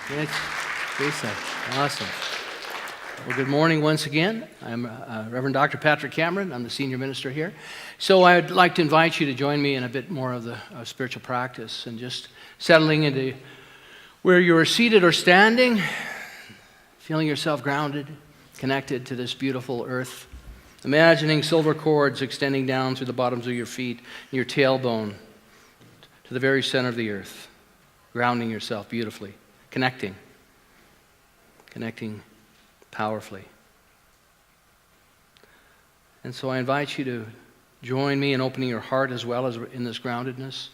It's Lisa. Awesome. Well, good morning once again. I'm Reverend Dr. Patrick Cameron. I'm the senior minister here. So I'd like to invite you to join me in a bit more of the spiritual practice and just settling into where you are seated or standing, feeling yourself grounded, connected to this beautiful earth, imagining silver cords extending down through the bottoms of your feet, your tailbone, to the very center of the earth, grounding yourself beautifully, connecting powerfully. And so I invite you to join me in opening your heart as well as in this groundedness,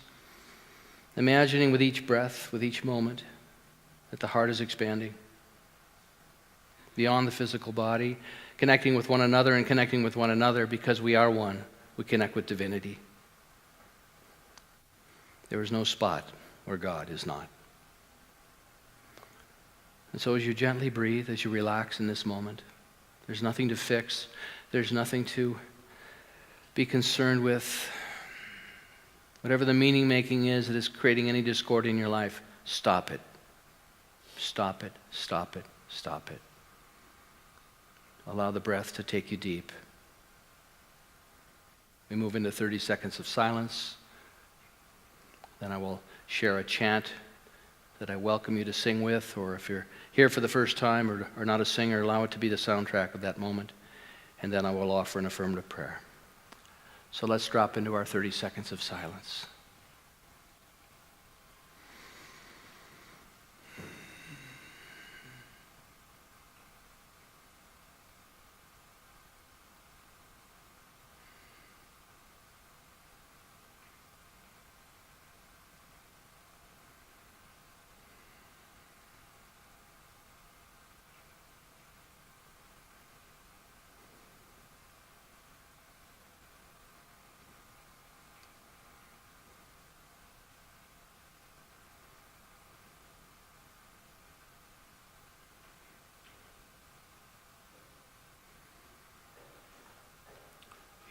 imagining with each breath, with each moment, that the heart is expanding beyond the physical body, connecting with one another and connecting with one another because we are one. We connect with divinity. There is no spot where God is not. And so as you gently breathe, as you relax in this moment, there's nothing to fix, there's nothing to be concerned with. Whatever the meaning making is that is creating any discord in your life, stop it. Stop it, stop it, stop it. Allow the breath to take you deep. We move into 30 seconds of silence. Then I will share a chant that I welcome you to sing with, or if you're here for the first time or not a singer, allow it to be the soundtrack of that moment. And then I will offer an affirmative prayer. So let's drop into our 30 seconds of silence.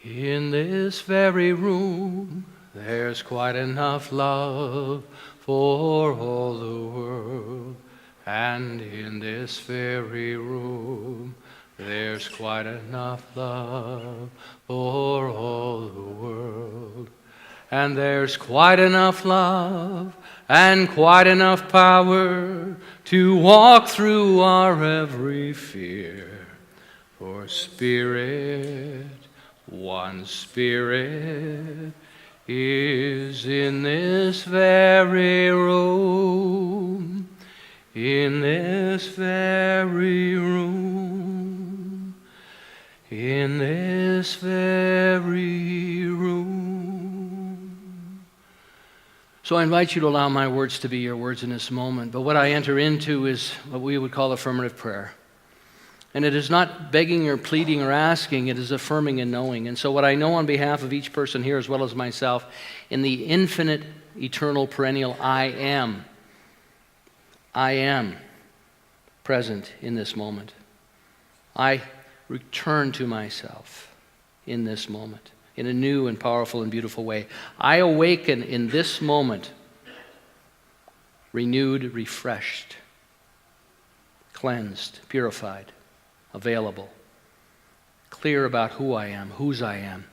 In this very room, there's quite enough love for all the world. And in this very room, there's quite enough love for all the world. And there's quite enough love and quite enough power to walk through our every fear. For Spirit, one Spirit is in this very room, in this very room, in this very room. So I invite you to allow my words to be your words in this moment, but what I enter into is what we would call affirmative prayer. And it is not begging or pleading or asking, it is affirming and knowing. And so what I know on behalf of each person here as well as myself, in the infinite, eternal, perennial I am present in this moment. I return to myself in this moment, in a new and powerful and beautiful way. I awaken in this moment, renewed, refreshed, cleansed, purified, available, clear about who I am, whose I am,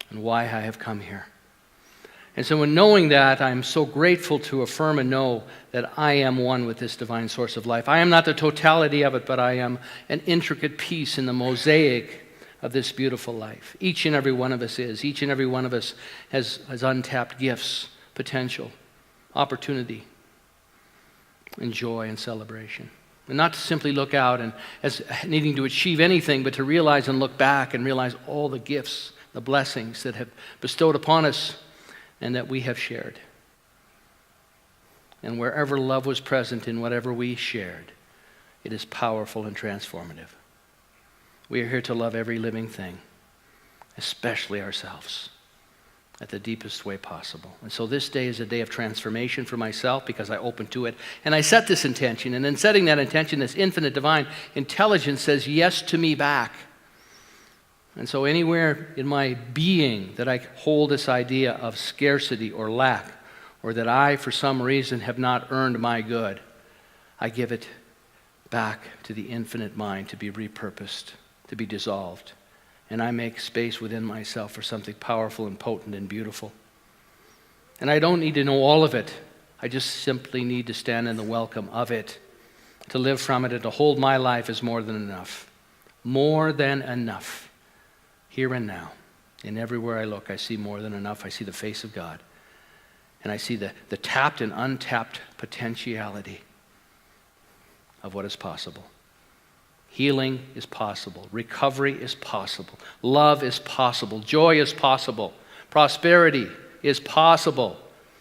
and why I have come here. And so in knowing that, I'm so grateful to affirm and know that I am one with this divine source of life. I am not the totality of it, but I am an intricate piece in the mosaic of this beautiful life. Each and every one of us is. Each and every one of us has untapped gifts, potential, opportunity, and joy and celebration. And not to simply look out and as needing to achieve anything, but to realize and look back and realize all the gifts, the blessings that have bestowed upon us and that we have shared. And wherever love was present in whatever we shared, it is powerful and transformative. We are here to love every living thing, especially ourselves, at the deepest way possible. And so this day is a day of transformation for myself because I open to it. And I set this intention. And in setting that intention, this infinite divine intelligence says yes to me back. And so anywhere in my being that I hold this idea of scarcity or lack, or that I, for some reason, have not earned my good, I give it back to the infinite mind to be repurposed, to be dissolved. And I make space within myself for something powerful and potent and beautiful. And I don't need to know all of it. I just simply need to stand in the welcome of it, to live from it, and to hold my life as more than enough. More than enough. Here and now. And everywhere I look, I see more than enough. I see the face of God. And I see the tapped and untapped potentiality of what is possible. Healing is possible. Recovery is possible. Love is possible. Joy is possible. Prosperity is possible.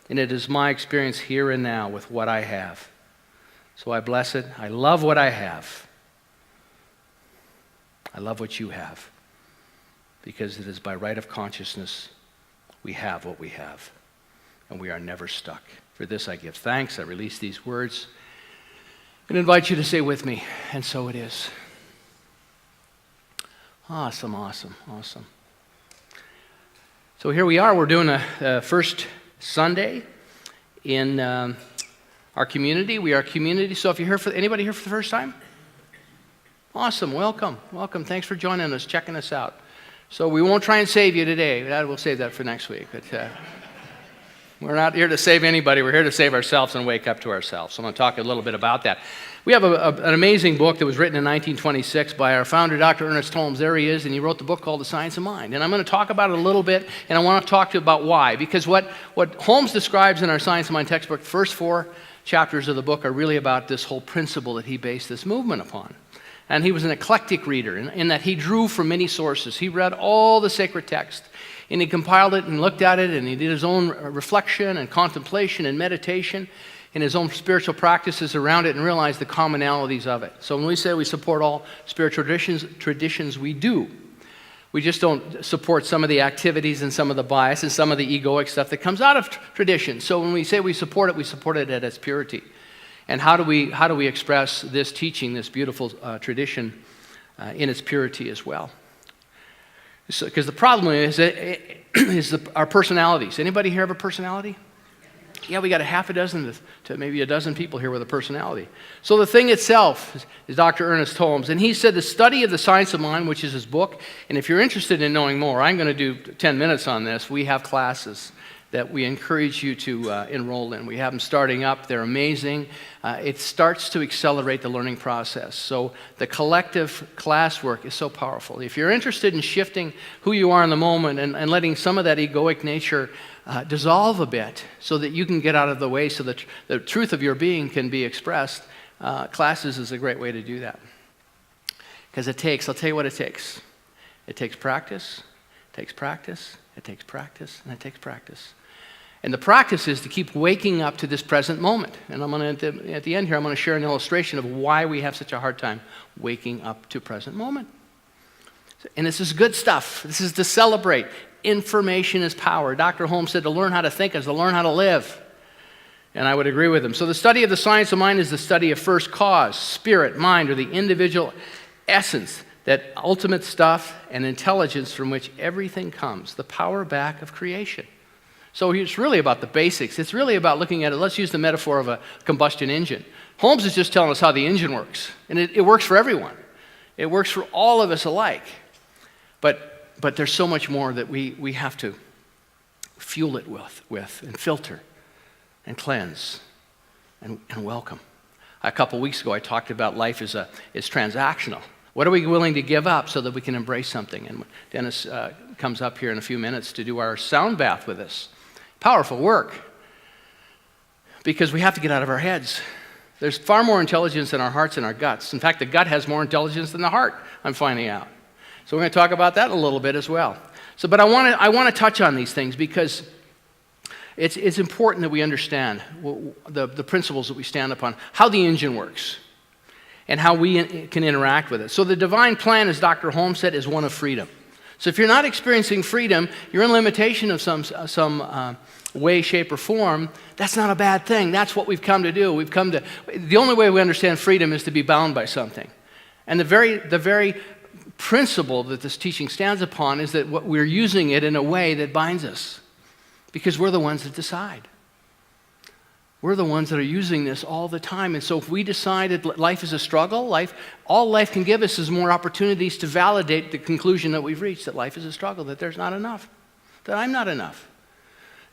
And it is my experience here and now with what I have. So I bless it. I love what I have. I love what you have. Because it is by right of consciousness we have what we have. And we are never stuck. For this I give thanks. I release these words and invite you to say with me, and so it is. Awesome, awesome, awesome. So here we are. We're doing a first Sunday in our community. We are a community. So if you're here anybody here for the first time? Awesome. Welcome. Welcome. Thanks for joining us, checking us out. So we won't try and save you today. We'll save that for next week. But we're not here to save anybody. We're here to save ourselves and wake up to ourselves. So I'm going to talk a little bit about that. We have an amazing book that was written in 1926 by our founder, Dr. Ernest Holmes. There he is, and he wrote the book called The Science of Mind. And I'm going to talk about it a little bit, and I want to talk to you about why. Because what Holmes describes in our Science of Mind textbook, the first 4 chapters of the book are really about this whole principle that he based this movement upon. And he was an eclectic reader in that he drew from many sources. He read all the sacred text, and he compiled it and looked at it, and he did his own reflection and contemplation and meditation and his own spiritual practices around it and realized the commonalities of it. So when we say we support all spiritual traditions, we do. We just don't support some of the activities and some of the bias and some of the egoic stuff that comes out of tradition. So when we say we support it at its purity. And how do we express this teaching, this beautiful tradition in its purity as well? Because the problem is our personalities. Anybody here have a personality? Yeah, we got a half a dozen to maybe a dozen people here with a personality. So the thing itself is Dr. Ernest Holmes, and he said the study of the science of mind, which is his book, and if you're interested in knowing more, I'm going to do 10 minutes on this. We have classes that we encourage you to enroll in. We have them starting up. They're amazing. It starts to accelerate the learning process. So the collective classwork is so powerful. If you're interested in shifting who you are in the moment and letting some of that egoic nature dissolve a bit so that you can get out of the way so that the truth of your being can be expressed, classes is a great way to do that. Because I'll tell you what it takes. It takes practice, it takes practice, it takes practice, and it takes practice. And the practice is to keep waking up to this present moment. And I'm going to, at the end here, I'm going to share an illustration of why we have such a hard time waking up to present moment. And this is good stuff. This is to celebrate. Information is power. Dr. Holmes said to learn how to think is to learn how to live. And I would agree with him. So the study of the science of mind is the study of first cause, spirit, mind, or the individual essence, that ultimate stuff and intelligence from which everything comes, the power back of creation. So it's really about the basics. It's really about looking at it. Let's use the metaphor of a combustion engine. Holmes is just telling us how the engine works. And it works for everyone. It works for all of us alike. But there's so much more that we have to fuel it with and filter and cleanse and welcome. A couple weeks ago I talked about life is transactional. What are we willing to give up so that we can embrace something? And Dennis comes up here in a few minutes to do our sound bath with us. Powerful work. Because we have to get out of our heads. There's far more intelligence in our hearts and our guts. In fact, the gut has more intelligence than the heart, I'm finding out. So we're going to talk about that a little bit as well. But I want to touch on these things because it's important that we understand the principles that we stand upon, how the engine works, and how we can interact with it. So the divine plan, as Dr. Holmes said, is one of freedom. So if you're not experiencing freedom, you're in limitation of some way, shape, or form. That's not a bad thing. That's what we've come to do. The only way we understand freedom is to be bound by something. And the very principle that this teaching stands upon is that we're using it in a way that binds us, because we're the ones that decide. We're the ones that are using this all the time. And so if we decided life is a struggle, all life can give us is more opportunities to validate the conclusion that we've reached, that life is a struggle, that there's not enough, that I'm not enough.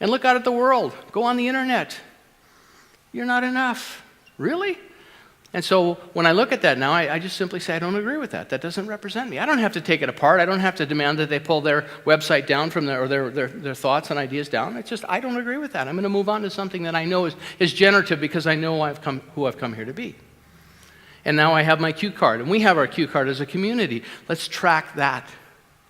And look out at the world. Go on the internet. You're not enough. Really? And so when I look at that now, I just simply say, I don't agree with that. That doesn't represent me. I don't have to take it apart. I don't have to demand that they pull their website down from their thoughts and ideas down. It's just, I don't agree with that. I'm going to move on to something that I know is generative because I know who I've come here to be. And now I have my cue card. And we have our cue card as a community. Let's track that.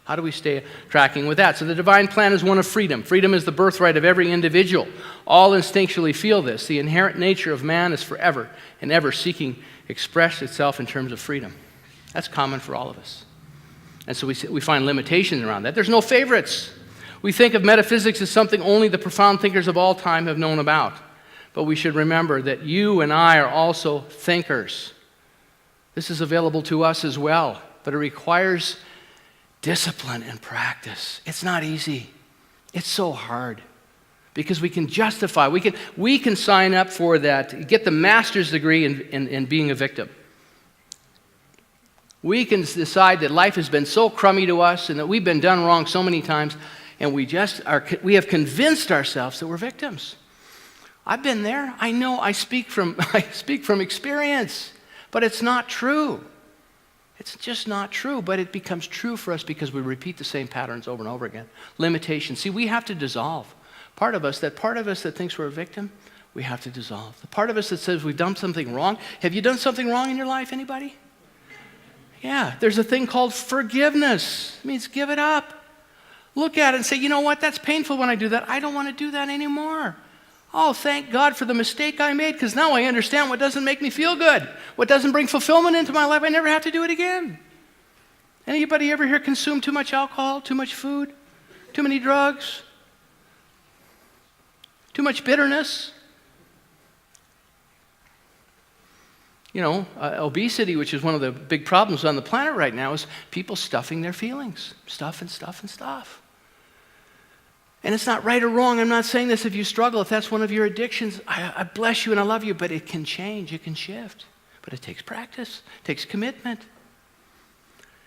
How do we stay tracking with that? So the divine plan is one of freedom. Freedom is the birthright of every individual. All instinctually feel this. The inherent nature of man is forever and ever seeking to express itself in terms of freedom. That's common for all of us. And so we find limitations around that. There's no favorites. We think of metaphysics as something only the profound thinkers of all time have known about. But we should remember that you and I are also thinkers. This is available to us as well, but it requires discipline and practice. It's not easy. It's so hard because we can justify, we can sign up for that, get the master's degree in being a victim. We can decide that life has been so crummy to us and that we've been done wrong so many times, and we have convinced ourselves that we're victims. I've been there. I know. I speak from experience, but it's not true. It's just not true, but it becomes true for us because we repeat the same patterns over and over again. Limitations. See, we have to dissolve. Part of us that thinks we're a victim, we have to dissolve. The part of us that says we've done something wrong. Have you done something wrong in your life, anybody? Yeah, there's a thing called forgiveness. It means give it up. Look at it and say, you know what, that's painful when I do that. I don't want to do that anymore. Oh, thank God for the mistake I made, because now I understand what doesn't make me feel good, what doesn't bring fulfillment into my life. I never have to do it again. Anybody ever here consume too much alcohol, too much food, too many drugs, too much bitterness? You know, obesity, which is one of the big problems on the planet right now, is people stuffing their feelings, stuff and stuff and stuff. And it's not right or wrong. I'm not saying this if you struggle, if that's one of your addictions. I bless you and I love you, but it can change, it can shift. But it takes practice, it takes commitment.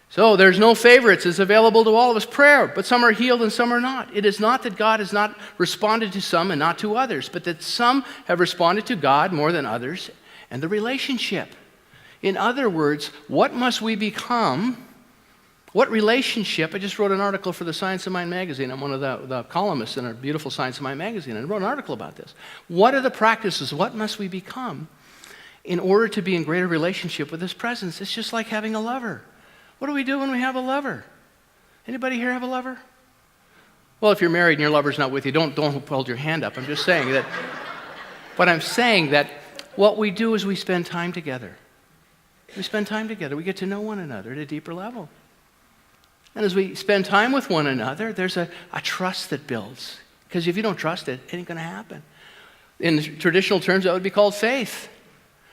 So there's no favorites. It's available to all of us. Prayer, but some are healed and some are not. It is not that God has not responded to some and not to others, but that some have responded to God more than others, and the relationship. In other words, what must we become? What relationship? I just wrote an article for the Science of Mind magazine. I'm one of the columnists in our beautiful Science of Mind magazine, and I wrote an article about this. What are the practices? What must we become in order to be in greater relationship with His presence? It's just like having a lover. What do we do when we have a lover? Anybody here have a lover? Well, if you're married and your lover's not with you, don't hold your hand up. I'm just saying that. But I'm saying that what we do is we spend time together. We spend time together. We get to know one another at a deeper level. And as we spend time with one another, there's a trust that builds. Because if you don't trust it, it ain't going to happen. In traditional terms, that would be called faith.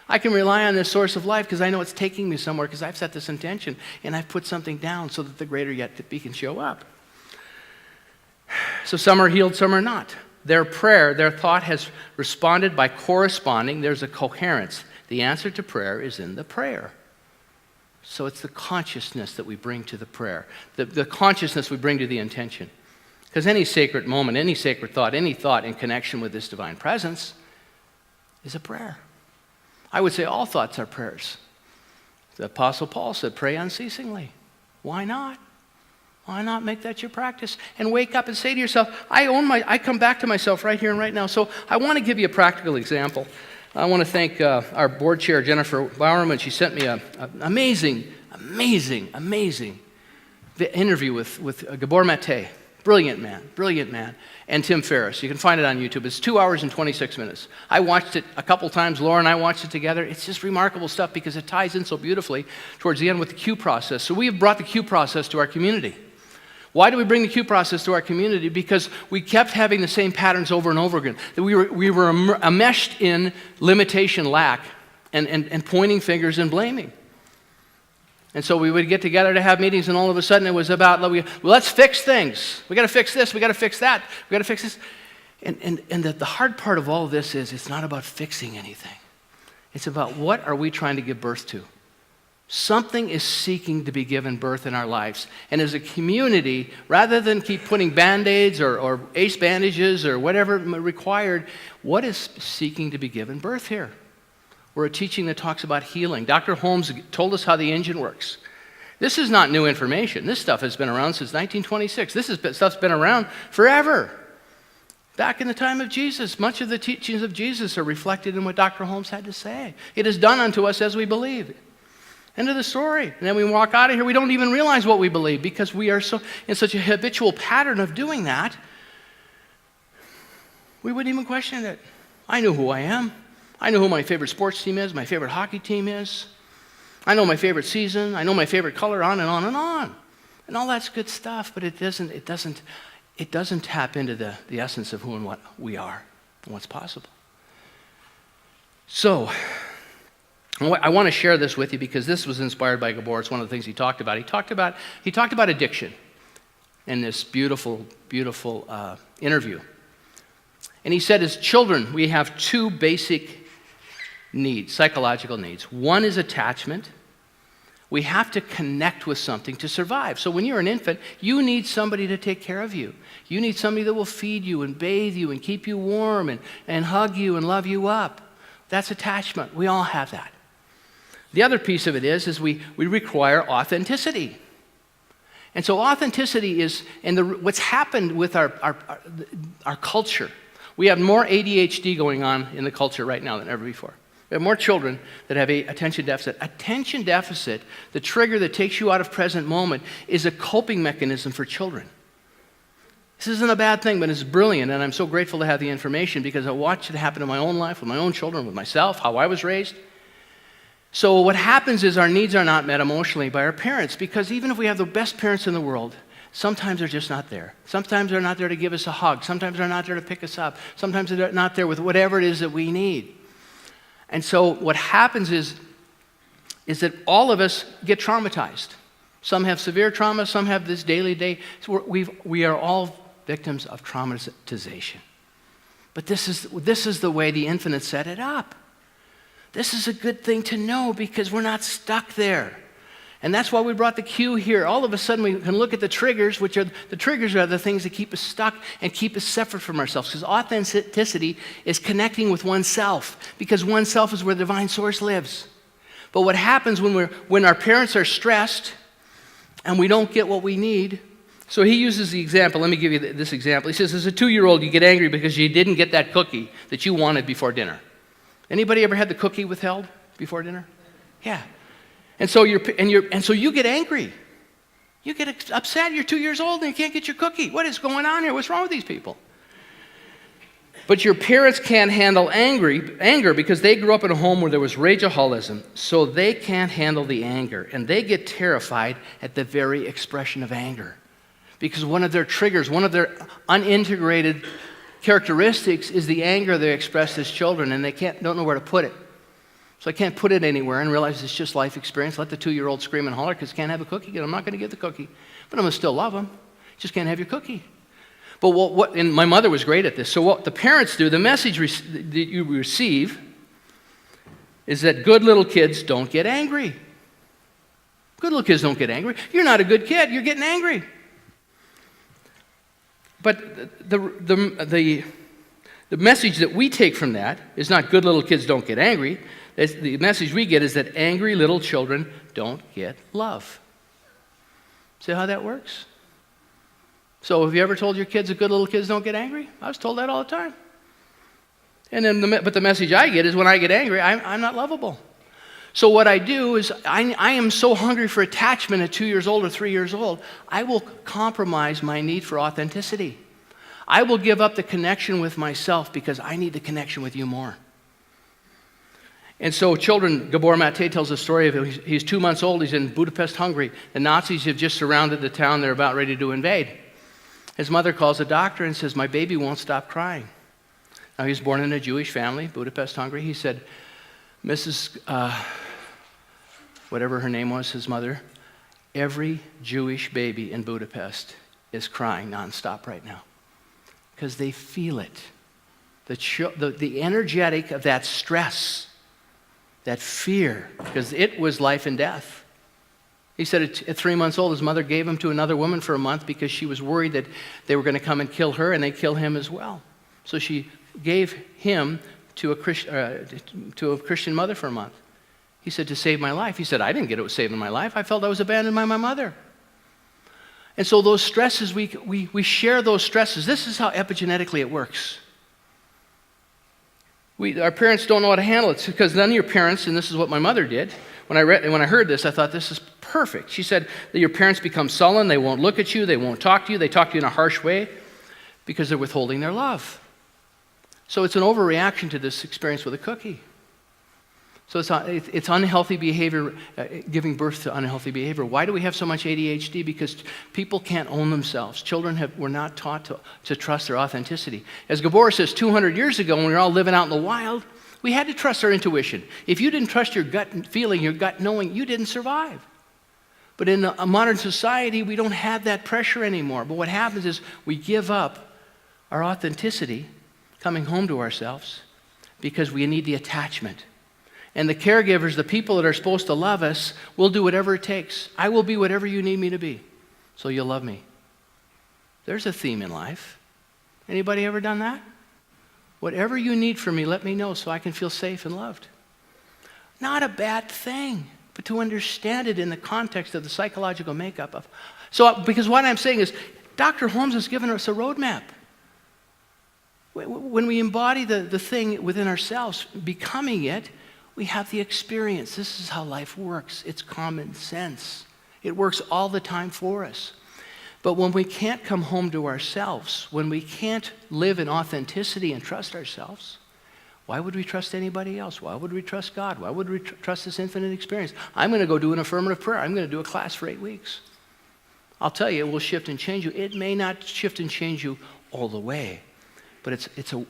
I can rely on this source of life because I know it's taking me somewhere because I've set this intention and I've put something down so that the greater yet to be can show up. So some are healed, some are not. Their prayer, their thought has responded by corresponding. There's a coherence. The answer to prayer is in the prayer. So it's the consciousness that we bring to the prayer, the consciousness we bring to the intention. Because any sacred moment, any sacred thought, any thought in connection with this divine presence is a prayer. I would say all thoughts are prayers. The Apostle Paul said, pray unceasingly. Why not? Why not make that your practice? And wake up and say to yourself, I come back to myself right here and right now. So I want to give you a practical example. I want to thank our board chair, Jennifer Bowerman. She sent me an amazing interview with Gabor Mate. Brilliant man. And Tim Ferriss. You can find it on YouTube. It's 2 hours and 26 minutes. I watched it a couple times. Laura and I watched it together. It's just remarkable stuff because it ties in so beautifully towards the end with the Q process. So we have brought the Q process to our community. Why do we bring the Q process to our community? Because we kept having the same patterns over and over again. We were enmeshed in limitation, lack, and pointing fingers and blaming. And so we would get together to have meetings, and all of a sudden it was about, let's fix things. We got to fix this. We got to fix that. We got to fix this. And the hard part of all of this is it's not about fixing anything. It's about what are we trying to give birth to. Something is seeking to be given birth in our lives. And as a community, rather than keep putting Band-Aids or ace bandages or whatever required, what is seeking to be given birth here? We're a teaching that talks about healing. Dr. Holmes told us how the engine works. This is not new information. This stuff has been around since 1926. Stuff's been around forever. Back in the time of Jesus, much of the teachings of Jesus are reflected in what Dr. Holmes had to say. It is done unto us as we believe. End of the story. And then we walk out of here, we don't even realize what we believe because we are so in such a habitual pattern of doing that, we wouldn't even question it. I know who I am. I know who my favorite sports team is, my favorite hockey team is. I know my favorite season. I know my favorite color, on and on and on. And all that's good stuff, but it doesn't tap into the essence of who and what we are and what's possible. So, I want to share this with you because this was inspired by Gabor. It's one of the things he talked about. He talked about addiction in this beautiful, beautiful interview. And he said, as children, we have two basic needs, psychological needs. One is attachment. We have to connect with something to survive. So when you're an infant, you need somebody to take care of you. You need somebody that will feed you and bathe you and keep you warm and hug you and love you up. That's attachment. We all have that. The other piece of it is we require authenticity. And so authenticity is, what's happened with our culture. We have more ADHD going on in the culture right now than ever before. We have more children that have attention deficit. Attention deficit, the trigger that takes you out of present moment, is a coping mechanism for children. This isn't a bad thing, but it's brilliant, and I'm so grateful to have the information because I watched it happen in my own life, with my own children, with myself, how I was raised. So what happens is our needs are not met emotionally by our parents because even if we have the best parents in the world, sometimes they're just not there. Sometimes they're not there to give us a hug. Sometimes they're not there to pick us up. Sometimes they're not there with whatever it is that we need. And so what happens is that all of us get traumatized. Some have severe trauma, some have this daily day. So we are all victims of traumatization. But this is the way the Infinite set it up. This is a good thing to know because we're not stuck there. And that's why we brought the cue here. All of a sudden we can look at the triggers, which are the things that keep us stuck and keep us separate from ourselves. Because authenticity is connecting with oneself, because oneself is where the divine source lives. But what happens when our parents are stressed and we don't get what we need? So he uses the example. Let me give you this example. He says, as a 2-year-old, you get angry because you didn't get that cookie that you wanted before dinner. Anybody ever had the cookie withheld before dinner? Yeah. And so you get angry. You get upset. You're 2 years old and you can't get your cookie. What is going on here? What's wrong with these people? But your parents can't handle anger because they grew up in a home where there was rageaholism, so they can't handle the anger, and they get terrified at the very expression of anger. Because one of their triggers, one of their unintegrated characteristics is the anger they express as children, and they don't know where to put it. So I can't put it anywhere and realize it's just life experience. Let the 2-year-old scream and holler because he can't have a cookie. I'm not going to give the cookie. But I'm going to still love him. Just can't have your cookie. But and my mother was great at this. So what the parents do, the message that you receive is that good little kids don't get angry. Good little kids don't get angry. You're not a good kid. You're getting angry. But the message that we take from that is not good little kids don't get angry. The message we get is that angry little children don't get love. See how that works? So have you ever told your kids that good little kids don't get angry? I was told that all the time. And then but the message I get is when I get angry, I'm not lovable. So what I do is I am so hungry for attachment at 2 years old or 3 years old, I will compromise my need for authenticity. I will give up the connection with myself because I need the connection with you more. And so children, Gabor Mate tells a story of he's 2 months old, he's in Budapest, Hungary. The Nazis have just surrounded the town, they're about ready to invade. His mother calls a doctor and says, my baby won't stop crying. Now he was born in a Jewish family, Budapest, Hungary. He said, Mrs. Whatever her name was, his mother, every Jewish baby in Budapest is crying nonstop right now because they feel it. the energetic of that stress, that fear, because it was life and death. He said at 3 months old, his mother gave him to another woman for a month because she was worried that they were going to come and kill her and they'd kill him as well. So she gave him to a Christian mother for a month. He said, to save my life. He said, I didn't get it was saving my life. I felt I was abandoned by my mother. And so those stresses, we share those stresses. This is how epigenetically it works. Our parents don't know how to handle it. It's because none of your parents, and this is what my mother did. When I heard this, I thought, this is perfect. She said that your parents become sullen. They won't look at you. They won't talk to you. They talk to you in a harsh way because they're withholding their love. So it's an overreaction to this experience with a cookie. So it's unhealthy behavior, giving birth to unhealthy behavior. Why do we have so much ADHD? Because people can't own themselves. Children were not taught to trust their authenticity. As Gabor says, 200 years ago when we were all living out in the wild, we had to trust our intuition. If you didn't trust your gut feeling, your gut knowing, you didn't survive. But in a modern society, we don't have that pressure anymore. But what happens is we give up our authenticity, coming home to ourselves, because we need the attachment. And the caregivers, the people that are supposed to love us, will do whatever it takes. I will be whatever you need me to be, so you'll love me. There's a theme in life. Anybody ever done that? Whatever you need from me, let me know so I can feel safe and loved. Not a bad thing, but to understand it in the context of the psychological makeup of. So, because what I'm saying is, Dr. Holmes has given us a roadmap. When we embody the thing within ourselves, becoming it, we have the experience. This is how life works. It's common sense. It works all the time for us. But when we can't come home to ourselves, when we can't live in authenticity and trust ourselves, why would we trust anybody else? Why would we trust God? Why would we trust this infinite experience? I'm going to go do an affirmative prayer. I'm going to do a class for 8 weeks. I'll tell you, it will shift and change you. It may not shift and change you all the way, but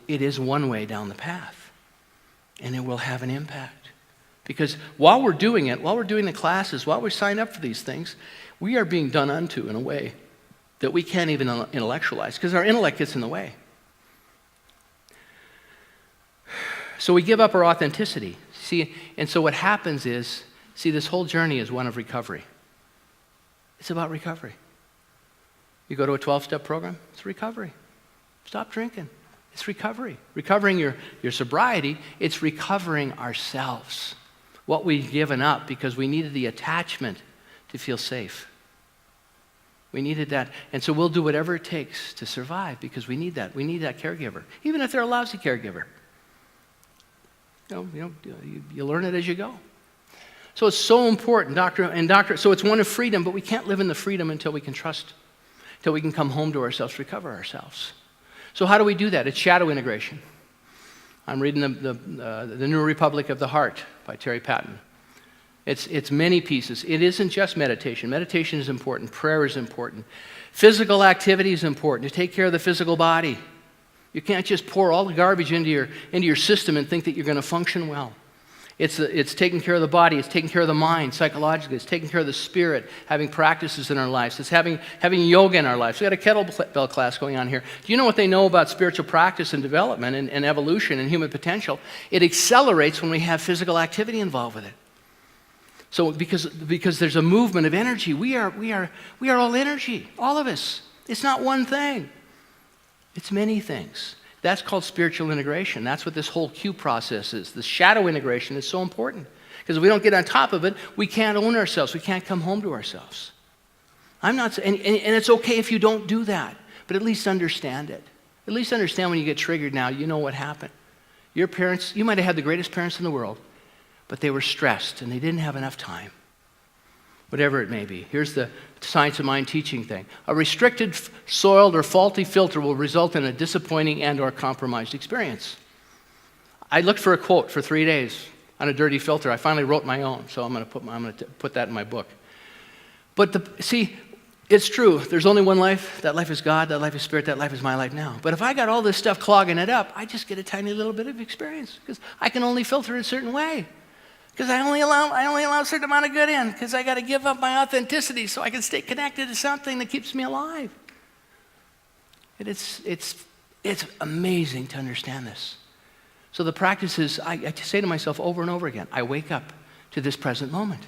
it is one way down the path, and it will have an impact. Because while we're doing it, while we're doing the classes, while we sign up for these things, we are being done unto in a way that we can't even intellectualize, because our intellect gets in the way. So we give up our authenticity. See, and so what happens is, this whole journey is one of recovery. It's about recovery. You go to a 12-step program, it's recovery. Stop drinking. It's recovery. Recovering your sobriety, it's recovering ourselves. What we've given up because we needed the attachment to feel safe. We needed that. And so we'll do whatever it takes to survive because we need that. We need that caregiver, even if they're a lousy caregiver. You learn it as you go. So it's so important, so it's one of freedom, but we can't live in the freedom until we can trust, until we can come home to ourselves, recover ourselves. So how do we do that? It's shadow integration. I'm reading the New Republic of the Heart by Terry Patton. It's many pieces. It isn't just meditation. Meditation is important. Prayer is important. Physical activity is important to take care of the physical body. You can't just pour all the garbage into your system and think that you're going to function well. It's taking care of the body. It's taking care of the mind psychologically. It's taking care of the spirit, having practices in our lives. It's having yoga in our lives. We got a kettlebell class going on here. Do you know what they know about spiritual practice and development and evolution and human potential? It accelerates when we have physical activity involved with it. So because there's a movement of energy, we are all energy, all of us. It's not one thing. It's many things. That's called spiritual integration. That's what this whole Q process is. The shadow integration is so important. Because if we don't get on top of it, we can't own ourselves. We can't come home to ourselves. And it's okay if you don't do that, but at least understand it. At least understand when you get triggered now, you know what happened. Your parents, you might have had the greatest parents in the world, but they were stressed and they didn't have enough time. Whatever it may be. Here's the science of mind teaching thing. A restricted, soiled, or faulty filter will result in a disappointing and or compromised experience. I looked for a quote for 3 days on a dirty filter. I finally wrote my own, so I'm going to put that in my book. But it's true. There's only one life. That life is God. That life is spirit. That life is my life now. But if I got all this stuff clogging it up, I just get a tiny little bit of experience because I can only filter it a certain way. Because I only allow a certain amount of good in because I got to give up my authenticity so I can stay connected to something that keeps me alive. And it's It's amazing to understand this. So the practice is, I say to myself over and over again, I wake up to this present moment.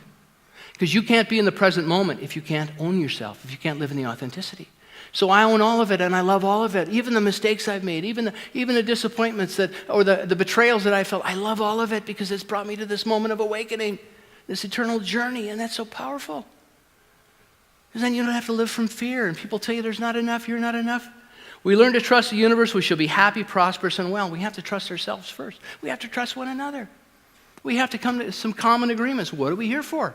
Because you can't be in the present moment if you can't own yourself, if you can't live in the authenticity. So I own all of it, and I love all of it, even the mistakes I've made, even the disappointments or the betrayals that I felt. I love all of it because it's brought me to this moment of awakening, this eternal journey, and that's so powerful. Because then you don't have to live from fear, and people tell you there's not enough, you're not enough. We learn to trust the universe, we shall be happy, prosperous, and well. We have to trust ourselves first. We have to trust one another. We have to come to some common agreements. What are we here for?